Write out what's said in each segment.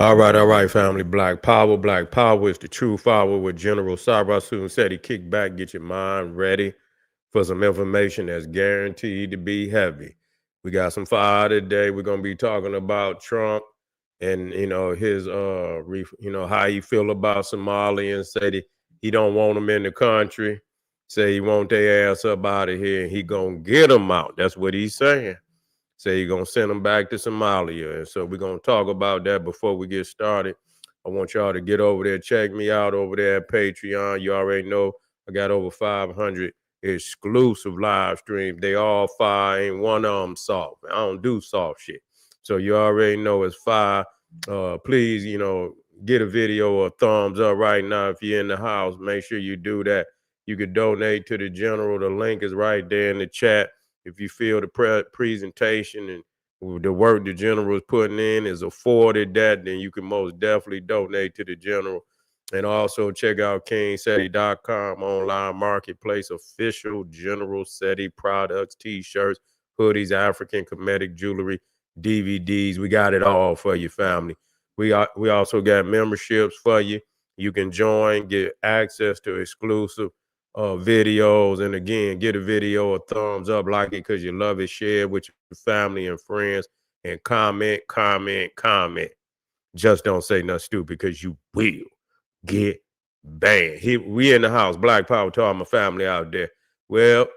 All right, family. Black Power. Black Power is the true power with General Sarasun said he kick back, get your mind ready for some information that's guaranteed to be heavy. We got some fire today. We're gonna be talking about Trump and his how he feel about Somalians. Said he don't want them in the country. Say he want their ass up out of here and he gonna get them out. That's what he's saying. Say you're gonna send them back to Somalia. And so we're gonna talk about that before we get started. I want y'all to get over there, check me out over there at Patreon. You already know I got over 500 exclusive live streams. They all fire, ain't one of them soft. I don't do soft shit. So you already know it's fire. Please, get a video or a thumbs up right now if you're in the house. Make sure you do that. You can donate to the general. The link is right there in the chat. If you feel the presentation and the work the general is putting in is afforded that, then you can most definitely donate to the general. And also check out KingSeti.com online marketplace, official General SETI products, t-shirts, hoodies, African comedic jewelry, DVDs. We got it all for you, family. We also got memberships for you. You can join, get access to exclusive videos, and again, get a video a thumbs up, like it because you love it, share it with your family and friends, and comment. Just don't say nothing stupid because you will get banned. We in the house, Black Power to all my family out there. Well,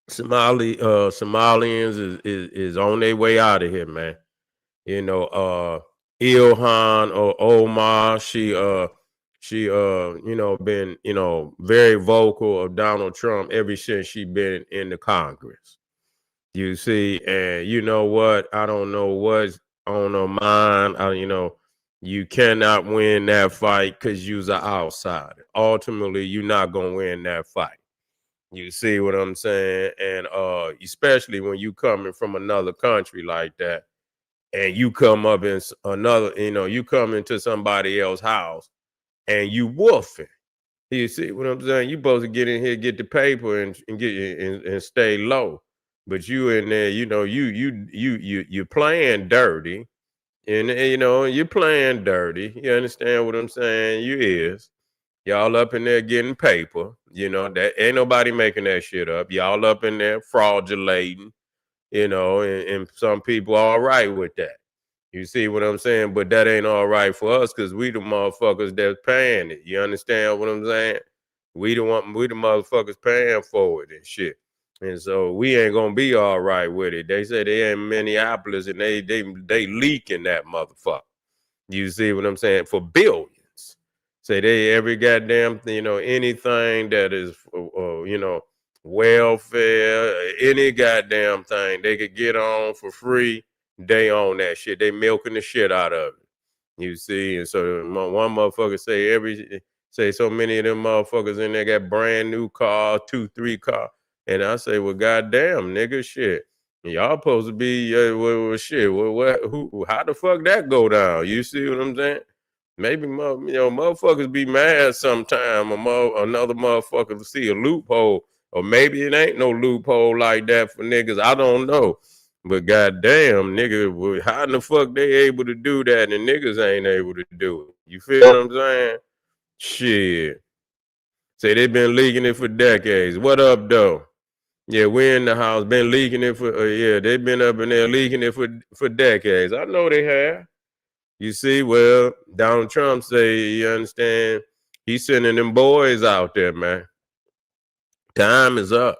Somalians is on their way out of here, man. Ilhan or Omar, she been, very vocal of Donald Trump ever since she been in the Congress. You see, and you know what? I don't know what's on her mind. You cannot win that fight because you're an outsider. Ultimately, you're not gonna win that fight. You see what I'm saying? And especially when you coming from another country like that, and you come up in you come into somebody else's house and you woofing. You see what I'm saying? You supposed to get in here, get the paper, and get and stay low. But you in there, you're playing dirty, and you're playing dirty. You understand what I'm saying? You is. Y'all up in there getting paper. That ain't nobody making that shit up. Y'all up in there fraudulating, and some people are all right with that. You see what I'm saying? But that ain't all right for us because we the motherfuckers that's paying it. You understand what I'm saying? We the motherfuckers paying for it and shit. And so we ain't gonna be all right with it. They say they in Minneapolis and they leaking that motherfucker. You see what I'm saying? For billions. Say they every goddamn anything that is welfare, any goddamn thing they could get on for free, they own that shit. They milking the shit out of it. You see, and so one motherfucker say so many of them motherfuckers in there got brand new cars, 2, 3 cars, and I say, well, goddamn, nigga, shit. Y'all supposed to be shit. Who? How the fuck that go down? You see what I'm saying? Maybe motherfuckers be mad sometime. Another motherfucker see a loophole, or maybe it ain't no loophole like that for niggas. I don't know, but goddamn, nigga, how in the fuck they able to do that and niggas ain't able to do it? You feel what I'm saying? Shit. Say they been leaking it for decades. What up, though? Yeah, we're in the house. Been leaking it for they been up in there leaking it for decades. I know they have. You see, well, Donald Trump say, you understand, he's sending them boys out there, man. Time is up.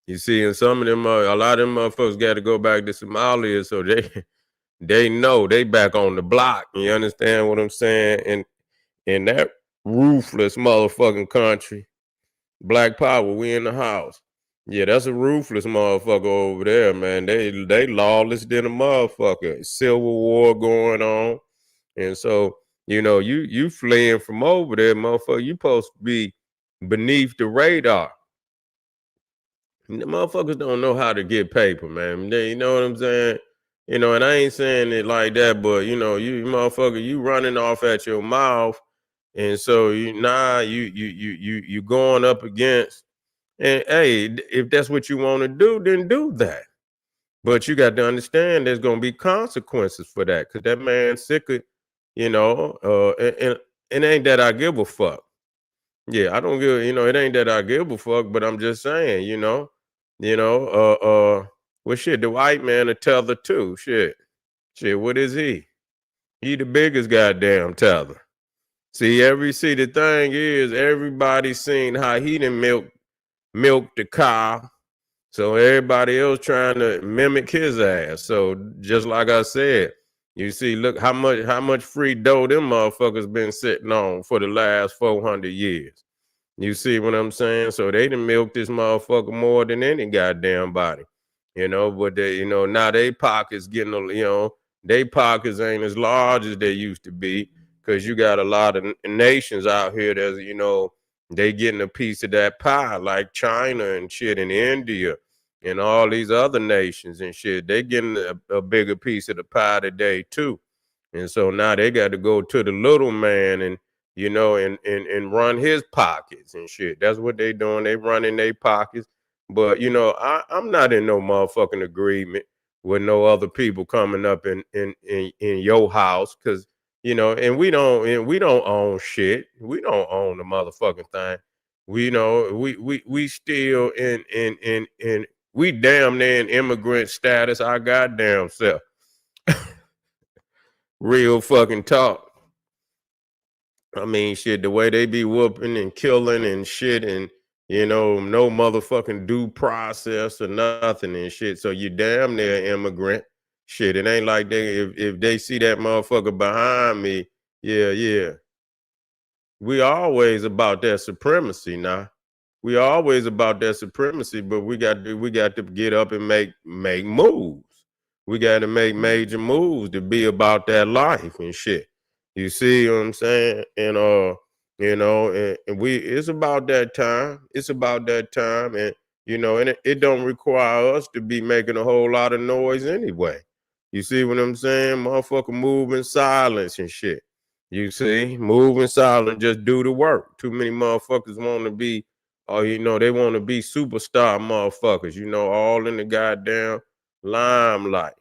You see, and some of them, a lot of them motherfuckers got to go back to Somalia, so they know they back on the block. You understand what I'm saying? And in that ruthless motherfucking country, Black Power, we in the house. Yeah, that's a ruthless motherfucker over there, man. They lawless than a motherfucker. Civil war going on. And so, you fleeing from over there, motherfucker, you supposed to be beneath the radar. The motherfuckers don't know how to get paper, man. You know what I'm saying? And I ain't saying it like that, but you motherfucker, you running off at your mouth. And so you going up against, and hey, if that's what you want to do, then do that. But you got to understand there's gonna be consequences for that, because that man's sick of you know, and it ain't that I give a fuck. Yeah, I don't give, it ain't that I give a fuck, but I'm just saying, you know, well, shit, the white man a tether too. Shit, what is he? He the biggest goddamn tether. See, the thing is, everybody seen how he done milk the cow. So everybody else trying to mimic his ass. So just like I said, you see, look how much free dough them motherfuckers been sitting on for the last 400 years. You see what I'm saying? So they done milked this motherfucker more than any goddamn body. But now they pockets getting they pockets ain't as large as they used to be, because you got a lot of nations out here that's, they getting a piece of that pie, like China and shit, and India and all these other nations and shit. They getting a bigger piece of the pie today too. And so now they got to go to the little man and and run his pockets and shit. That's what they doing. They running their pockets. But I'm not in no motherfucking agreement with no other people coming up in your house, because and we don't own shit. We don't own the motherfucking thing. We still in we damn near in immigrant status our goddamn self. Real fucking talk. I mean, shit, the way they be whooping and killing and shit, and no motherfucking due process or nothing and shit. So you damn near immigrant. Shit, it ain't like if they see that motherfucker behind me, yeah. We always about that supremacy now. We always about that supremacy, but we got to get up and make moves. We got to make major moves to be about that life and shit. You see what I'm saying? And and we it's about that time. It's about that time, and and it don't require us to be making a whole lot of noise anyway. You see what I'm saying? Motherfucker, move in silence and shit. You see, move in silence, just do the work. Too many motherfuckers want to be, they want to be superstar motherfuckers, all in the goddamn limelight.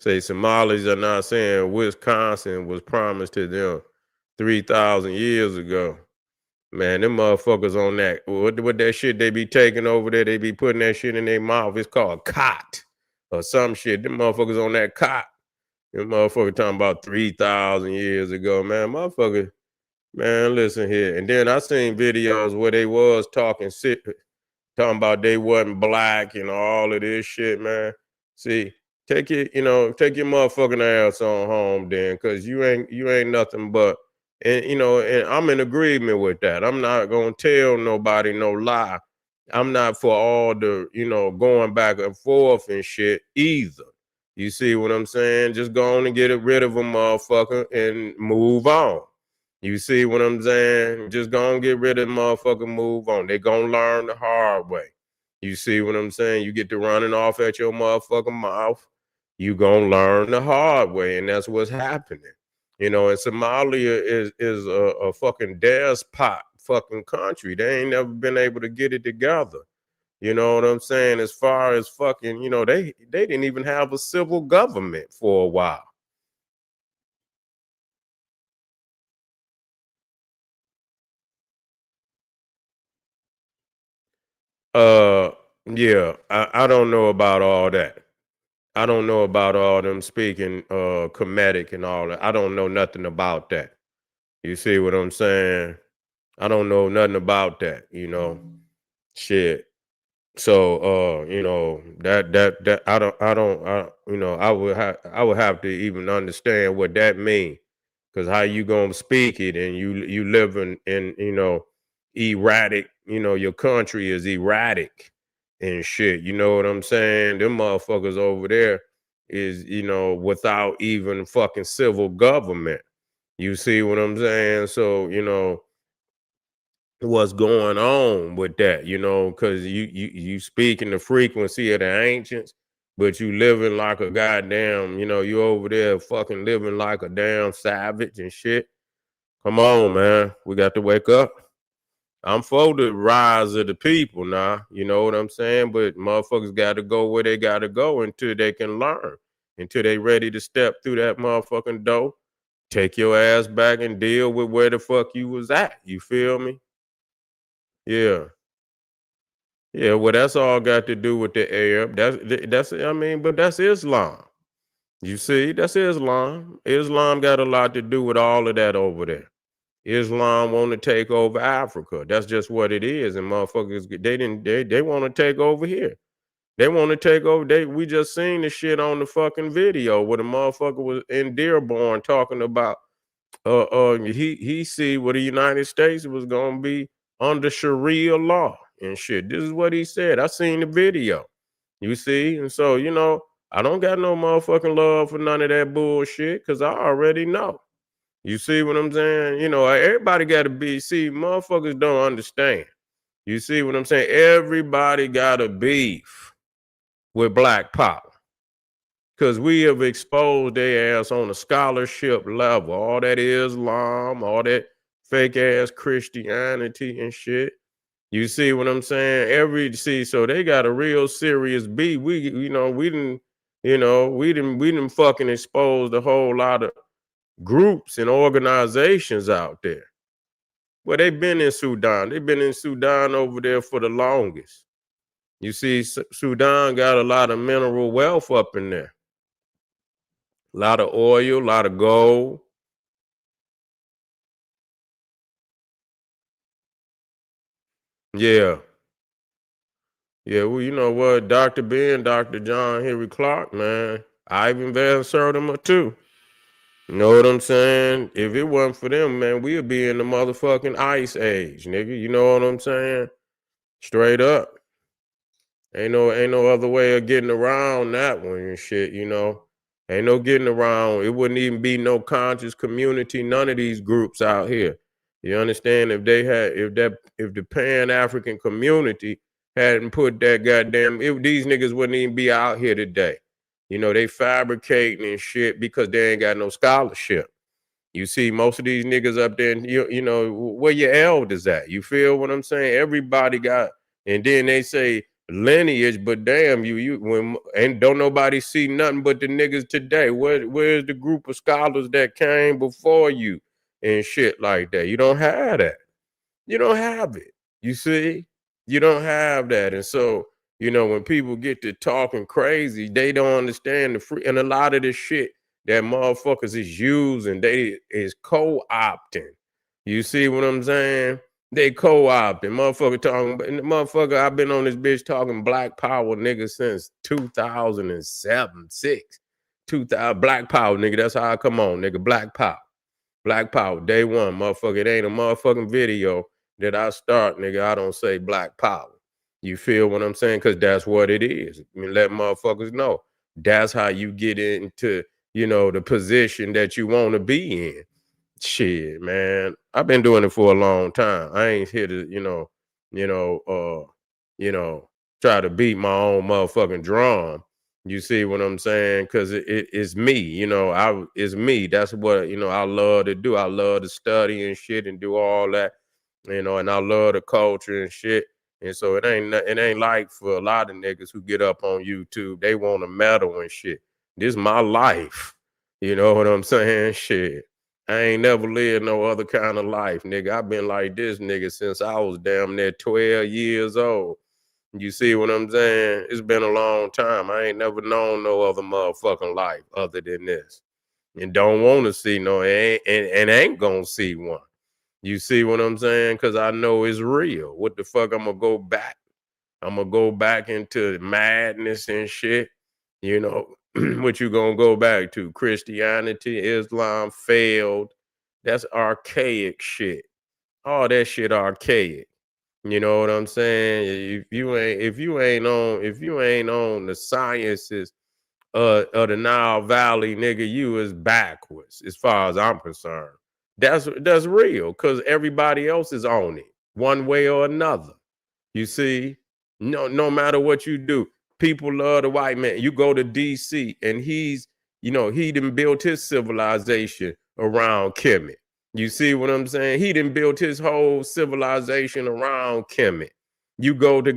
Say Somalis are not saying Wisconsin was promised to them 3,000 years ago. Man, them motherfuckers on that, what that shit they be taking over there, they be putting that shit in their mouth. It's called cot or some shit. Them motherfuckers on that cot. Them motherfucker talking about 3,000 years ago, man. Motherfucker, man, listen here. And then I seen videos where they was talking about they wasn't black and all of this shit, man. See, take your motherfucking ass on home then, cause you ain't nothing but, and I'm in agreement with that. I'm not gonna tell nobody no lie. I'm not for all the, going back and forth and shit either. You see what I'm saying? Just go on and get rid of a motherfucker and move on. You see what I'm saying? Just go and get rid of the motherfucker, move on. They gonna learn the hard way. You see what I'm saying? You get to running off at your motherfucking mouth, you gonna learn the hard way, and that's what's happening. And Somalia is a fucking despot fucking country. They ain't never been able to get it together. You know what I'm saying? As far as fucking, they didn't even have a civil government for a while. Uh, yeah, I don't know about all that. I don't know about all them speaking Kemetic and all that. I don't know nothing about that. You see what I'm saying? I don't know nothing about that. Shit. So that I would have to even understand what that means. Cause how you gonna speak it, and you live in erratic, your country is erratic and shit. You know what I'm saying? Them motherfuckers over there is, without even fucking civil government. You see what I'm saying? So, what's going on with that, because you speak in the frequency of the ancients, but you living like a goddamn, you over there fucking living like a damn savage and shit. Come on, man. We got to wake up. I'm for the rise of the people now, you know what I'm saying? But motherfuckers got to go where they got to go until they can learn. until they ready to step through that motherfucking door. Take your ass back and deal with where the fuck you was at. You feel me? Yeah. Yeah, well, that's all got to do with the Arab. That's I mean, but that's Islam. You see, that's Islam. Islam got a lot to do with all of that over there. Islam want to take over Africa. That's just what it is. And motherfuckers, they want to take over here. They want to take over. We just seen the shit on the fucking video where the motherfucker was in Dearborn talking about he see what the United States was gonna be under Sharia law and shit. This is what he said. I seen the video. You see, and so I don't got no motherfucking love for none of that bullshit because I already know. You see what I'm saying? Everybody got to motherfuckers don't understand. You see what I'm saying? Everybody got a beef with Black Power because we have exposed their ass on a scholarship level. All that Islam, all that fake ass Christianity and shit. You see what I'm saying? So they got a real serious beef. We didn't fucking expose a whole lot of groups and organizations out there. Well, they've been in Sudan. They've been in Sudan over there for the longest. You see, Sudan got a lot of mineral wealth up in there. A lot of oil, a lot of gold. Yeah. Yeah, well, you know what? Dr. Ben, Dr. John Henry Clark, man. Ivan Van Sertima, too. You know what I'm saying? If it wasn't for them, man, we'd be in the motherfucking ice age, nigga. You know what I'm saying? Straight up. Ain't no other way of getting around that one and shit, Ain't no getting around. It wouldn't even be no conscious community, none of these groups out here. You understand? If the Pan-African community hadn't put that these niggas wouldn't even be out here today. They fabricating and shit because they ain't got no scholarship. You see, most of these niggas up there, where your elders at? You feel what I'm saying? Everybody got, and then they say lineage, but damn and don't nobody see nothing but the niggas today. Where's the group of scholars that came before you and shit like that? You don't have that. You don't have it. You see, you don't have that, and so when people get to talking crazy, they don't understand the free and a lot of this shit that motherfuckers is using, they is co-opting. You see what I'm saying? They co-opting. Motherfucker, I've been on this bitch talking Black Power, nigga, since 2007, 6. 2000 Black Power, nigga. That's how I come on, nigga. Black Power. Black Power, day one, motherfucker. It ain't a motherfucking video that I start, nigga. I don't say Black Power. You feel what I'm saying? Because that's what it is. I mean, let motherfuckers know. That's how you get into the position that you want to be in. Shit, man. I've been doing it for a long time. I ain't here to, try to beat my own motherfucking drum. You see what I'm saying? Because it's me, it's me. That's what, I love to do. I love to study and shit and do all that, and I love the culture and shit. And so it ain't like for a lot of niggas who get up on YouTube, they want to meddle and shit. This is my life. You know what I'm saying? Shit. I ain't never lived no other kind of life, nigga. I've been like this, nigga, since I was damn near 12 years old. You see what I'm saying? It's been a long time. I ain't never known no other motherfucking life other than this. And don't want to see and ain't gonna see one. You see what I'm saying? Because I know it's real. What the fuck I'm gonna go back? I'm gonna go back into madness and shit. What you gonna go back to? Christianity, Islam failed. That's archaic shit. All that shit archaic. You know what I'm saying? If you ain't on the sciences of the Nile Valley, nigga, you is backwards as far as I'm concerned. That's real because everybody else is on it one way or another. You see, no matter what you do, people love the white man. You go to DC and he done built his civilization around Kemet. You see what I'm saying? He done built his whole civilization around Kemet. You go to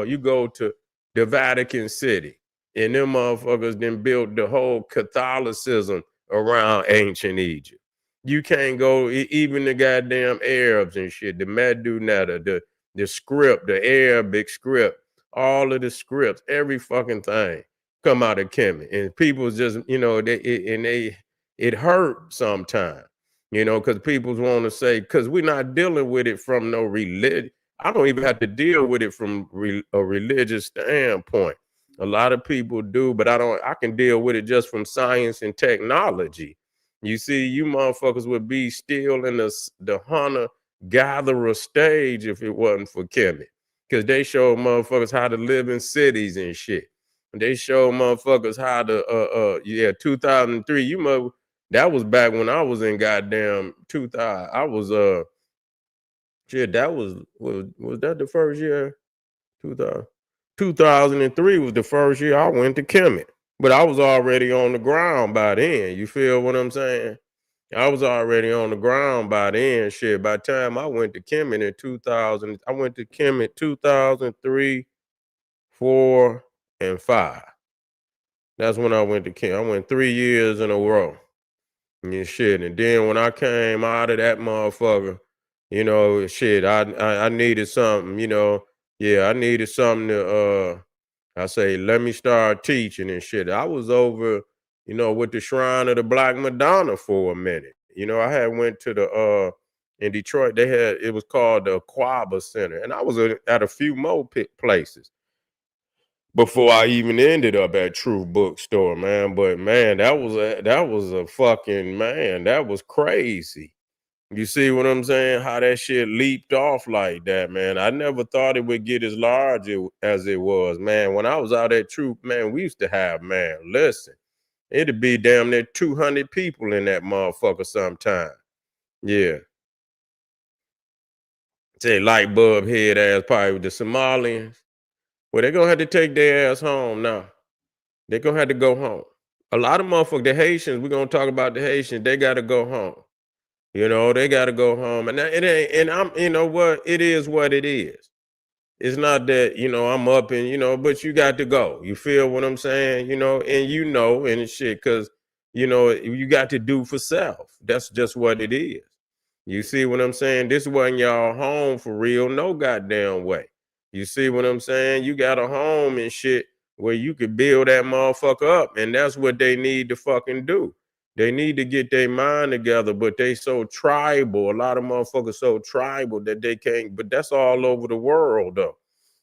you go to the Vatican City. And them motherfuckers then built the whole Catholicism around ancient Egypt. You can't go, even the goddamn Arabs and shit, the Madunata, the script, the Arabic script, all of the scripts, every fucking thing come out of Kemet. And people just, it hurt sometimes, because people want to say, because we're not dealing with it from no religion. I don't even have to deal with it from a religious standpoint. A lot of people do, but I can deal with it just from science and technology. You see, you motherfuckers would be still in the hunter gatherer stage if it wasn't for Kemet. Because they show motherfuckers how to live in cities and shit. They show motherfuckers how to 2003. That was back when I was in goddamn 2000. I was shit, that was that the first year? 2000. 2003 was the first year I went to Kemet. But I was already on the ground by then. You feel what I'm saying? I was already on the ground by then. Shit, by the time I went to Kemet in 2000, I went to Kemet 2003, 4, and 5. That's when I went to Kemet. I went 3 years in a row. And shit. And then when I came out of that motherfucker, shit, I needed something, I needed something to I say, let me start teaching and shit. I was over, with the Shrine of the Black Madonna for a minute. I had went to the in Detroit, it was called the Aquaba Center, and I was at a few more places before I even ended up at Truth Bookstore, man. But man, that was a fucking, man, that was crazy. You see what I'm saying? How that shit leaped off like that, man. I never thought it would get as large as it was, man. When I was out at Truth, man, we used to have, man, listen, it'd be damn near 200 people in that motherfucker sometime. Yeah. Say light bulb head ass probably with the Somalians. Well, they're gonna have to take their ass home now. They're gonna have to go home. A lot of motherfuckers, the Haitians, we're gonna talk about the Haitians, they gotta go home. They gotta go home. And it ain't, and I'm, what, it is what it is. It's not that, I'm up and, but you got to go. You feel what I'm saying? And shit, because, you got to do for self. That's just what it is. You see what I'm saying? This wasn't y'all home for real, no goddamn way. You see what I'm saying? You got a home and shit where you could build that motherfucker up, and that's what they need to fucking do. They need to get their mind together, but they so tribal. A lot of motherfuckers so tribal that they can't, but that's all over the world, though.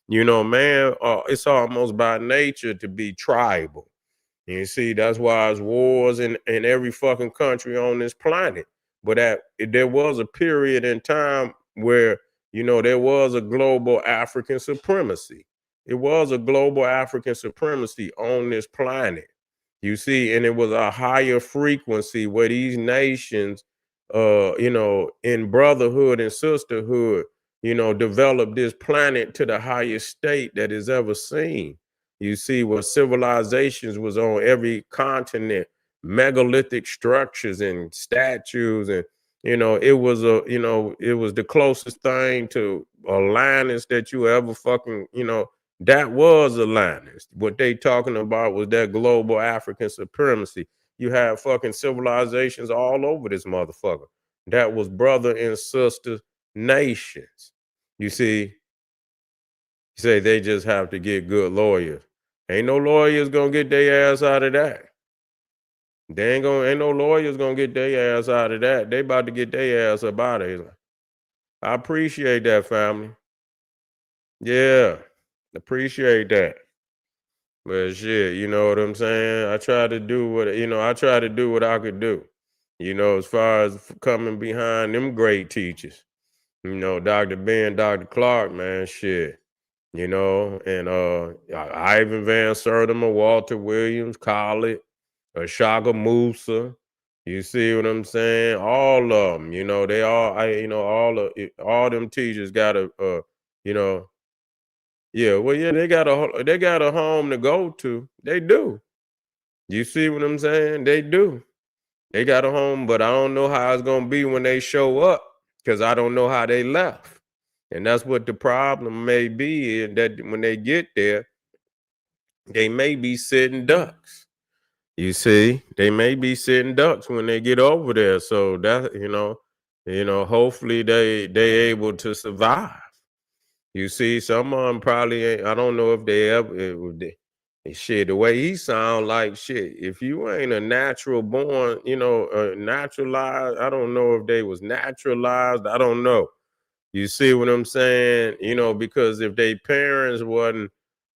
Man, it's almost by nature to be tribal. You see, that's why there's wars in every fucking country on this planet. But there was a period in time where, there was a global African supremacy. It was a global African supremacy on this planet. You see, and it was a higher frequency where these nations, in brotherhood and sisterhood, developed this planet to the highest state that is ever seen. You see, where civilizations was on every continent, megalithic structures and statues, and it was the closest thing to Atlantis that you ever fucking, that was Atlantis. What they talking about was that global African supremacy. You have fucking civilizations all over this motherfucker. That was brother and sister nations. You see, you say they just have to get good lawyers. Ain't no lawyers gonna get their ass out of that. Ain't no lawyers gonna get their ass out of that. They about to get their ass up out of here. I appreciate that, family. Yeah, appreciate that. But shit, you know what I'm saying? I try to do what I could do. As far as coming behind them great teachers. Dr. Ben, Dr. Clark, man, shit. And Ivan Van Sertima, Walter Williams, Khaled, Shaka Musa. You see what I'm saying? All of them, they all, all them teachers got you know, yeah, well, yeah, they got a home to go to. They do. You see what I'm saying? They do. They got a home, but I don't know how it's gonna be when they show up because I don't know how they left. And that's what the problem may be, and that when they get there, they may be sitting ducks. You see, they may be sitting ducks when they get over there. So that hopefully they able to survive. You see, some of them probably ain't. I don't know if they ever. Shit, the way he sound like shit. If you ain't a natural born, naturalized. I don't know if they was naturalized. I don't know. You see what I'm saying? Because if they parents wasn't,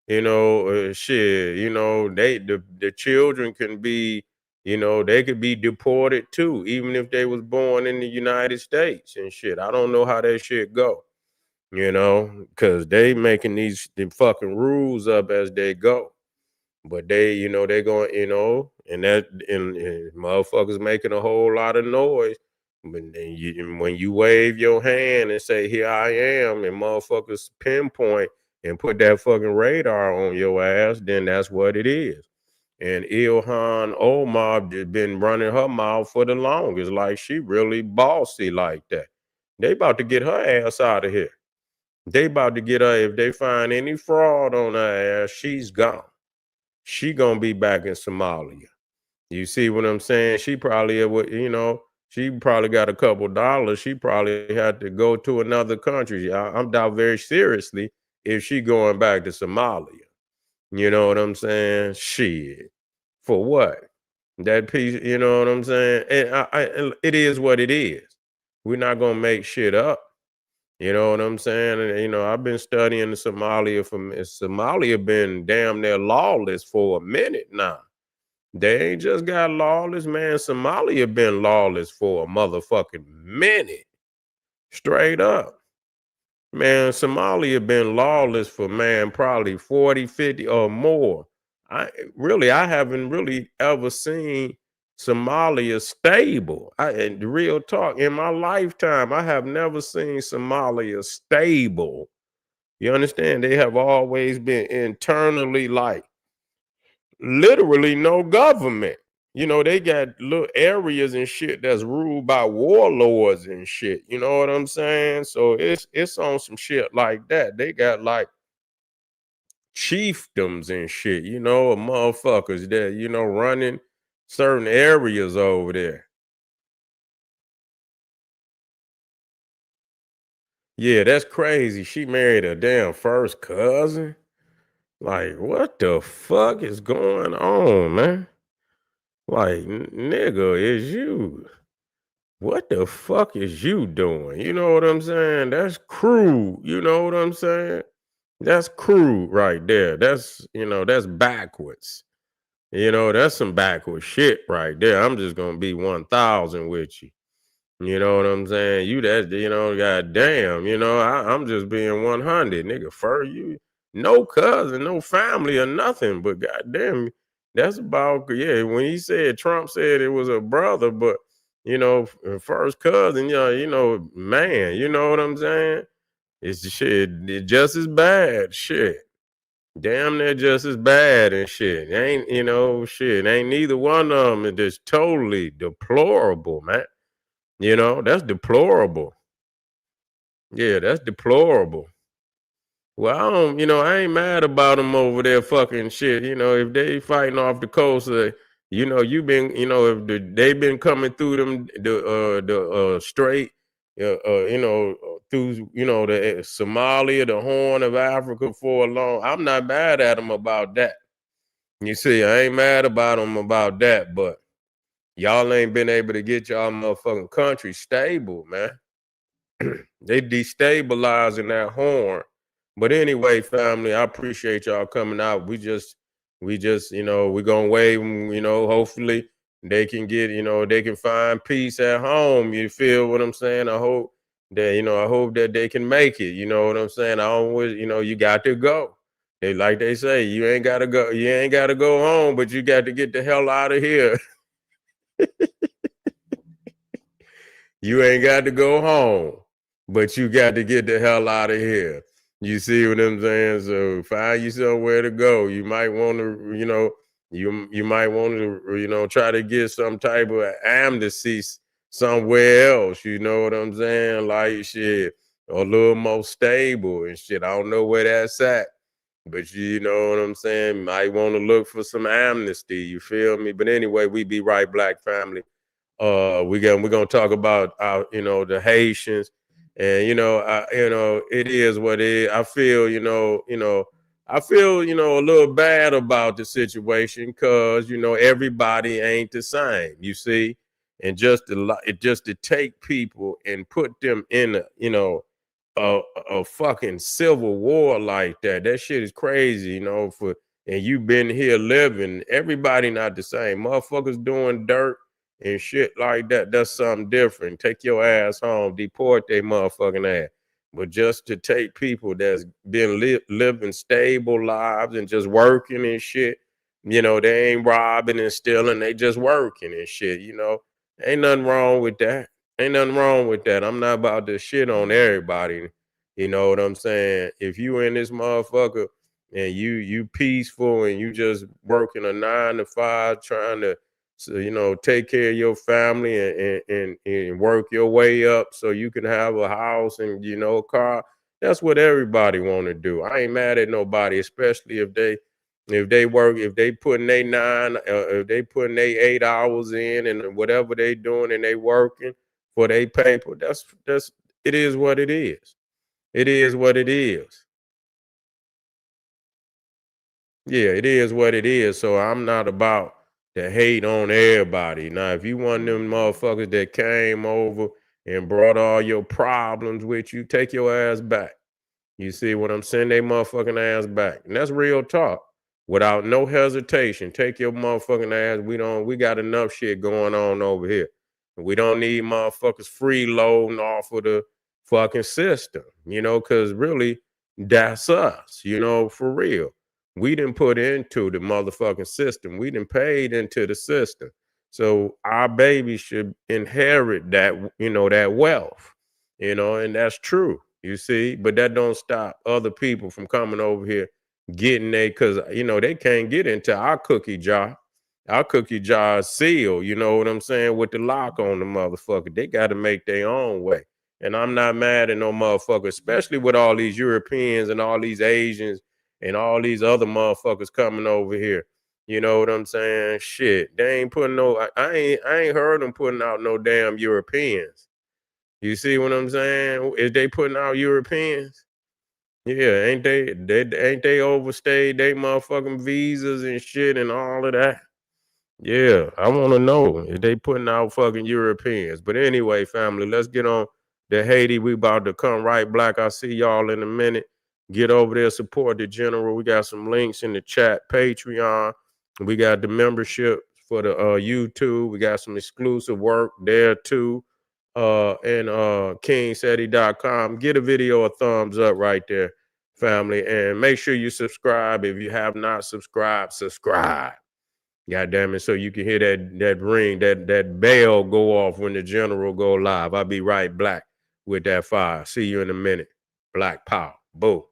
shit, the children can be, they could be deported too, even if they was born in the United States and shit. I don't know how that shit go, because they making the fucking rules up as they go. But they going, and motherfuckers making a whole lot of noise. But then when you wave your hand and say, "Here I am," and motherfuckers pinpoint and put that fucking radar on your ass, then that's what it is. And Ilhan Omar been running her mouth for the longest, like she really bossy like that. They about to get her ass out of here. They about to get her. If they find any fraud on her ass, she's gone. She gonna be back in Somalia. You see what I'm saying? She probably she probably got a couple dollars. She probably had to go to another country. I'm doubt very seriously if she going back to Somalia. You know what I'm saying? Shit. For what? That piece, you know what I'm saying? And it is what it is. We're not gonna make shit up. You know what I'm saying? And I've been studying Somalia been damn near lawless for a minute now. They ain't just got lawless, man. Somalia been lawless for a motherfucking minute. Straight up. Man, Somalia been lawless for, man, probably 40, 50 or more. I haven't really ever seen Somalia stable. And real talk, in my lifetime, I have never seen Somalia stable. You understand? They have always been internally like literally no government. They got little areas and shit that's ruled by warlords and shit. You know what I'm saying? So it's on some shit like that. They got like chiefdoms and shit, motherfuckers that, running certain areas over there. Yeah, that's crazy. She married a damn first cousin. Like, what the fuck is going on, man? Like, nigga, is you? What the fuck is you doing? You know what I'm saying? That's crude. You know what I'm saying? That's crude right there. That's backwards. That's some backwards shit right there. I'm just gonna be 1,000 with you. You know what I'm saying? Goddamn, I'm just being 100, nigga. You, no cousin, no family or nothing, but goddamn, that's about, yeah. When he said, Trump said it was a brother, but first cousin, man, you know what I'm saying? It's shit, just as bad, shit. Damn near just as bad and shit. Ain't, shit, ain't neither one of them. It's just totally deplorable, man. That's deplorable. Yeah, that's deplorable. Well, I ain't mad about them over there fucking shit. If they fighting off the coast, you been, if they been coming through them, the strait, through, the Somalia, the Horn of Africa for a long, I'm not mad at them about that. You see, I ain't mad about them about that, but y'all ain't been able to get y'all motherfucking country stable, man. They destabilizing that horn. But anyway, family, I appreciate y'all coming out. We just, we're gonna wave them, hopefully they can get, they can find peace at home. You feel what I'm saying? I hope that they can make it. You know what I'm saying? I always, you got to go. Like they say, you ain't gotta go home, but you got to get the hell out of here. You ain't got to go home, but you got to get the hell out of here. You see what I'm saying? So find you somewhere to go. You might want to, you might want to, try to get some type of amnesty somewhere else. You know what I'm saying? Like shit, a little more stable and shit. I don't know where that's at. But you know what I'm saying? Might want to look for some amnesty. You feel me? But anyway, we be right, black family. We're gonna talk about our, the Haitians, and it is what it is. I feel, I feel, a little bad about the situation because everybody ain't the same. You see, and just to take people and put them in a, a fucking civil war like that. That shit is crazy, and you been here living. Everybody not the same. Motherfuckers doing dirt and shit like that. That's something different. Take your ass home, deport their motherfucking ass. But just to take people that's been living stable lives and just working and shit, they ain't robbing and stealing, they just working and shit, ain't nothing wrong with that. Ain't nothing wrong with that. I'm not about to shit on everybody. You know what I'm saying? If you in this motherfucker and you peaceful and you just working a 9 to 5 trying to take care of your family and work your way up so you can have a house and a car. That's what everybody want to do. I ain't mad at nobody, especially if they work, if they putting if they putting they 8 hours in and whatever they doing and they working for their paper. That's it is what it is. It is what it is. Yeah, it is what it is. So I'm not about to hate on everybody. Now, if you one of them motherfuckers that came over and brought all your problems with you, take your ass back. You see what I'm saying? They motherfucking ass back. And that's real talk. Without no hesitation. Take your motherfucking ass. We got enough shit going on over here. We don't need motherfuckers freeloading off of the fucking system, because really that's us, for real. We didn't put into the motherfucking system. We didn't paid into the system. So our baby should inherit that, that wealth, and that's true. You see, but that don't stop other people from coming over here getting because they can't get into our cookie jar. Our cookie jar is sealed, you know what I'm saying, with the lock on the motherfucker. They got to make their own way. And I'm not mad at no motherfucker, especially with all these Europeans and all these Asians and all these other motherfuckers coming over here. You know what I'm saying? Shit, they ain't putting I ain't heard them putting out no damn Europeans. You see what I'm saying? Is they putting out Europeans? Yeah, ain't they overstayed they motherfucking visas and shit and all of that? Yeah, I want to know if they putting out fucking Europeans. But anyway, family, let's get on to Haiti. We about to come right black. I'll see y'all in a minute. Get over there, support the general. We got some links in the chat, Patreon. We got the membership for the YouTube. We got some exclusive work there too. And kingseti.com. Get a video a thumbs up right there, family. And make sure you subscribe. If you have not subscribed, subscribe. God damn it. So you can hear that ring, that bell go off when the general go live. I'll be right back with that fire. See you in a minute. Black Power. Boo.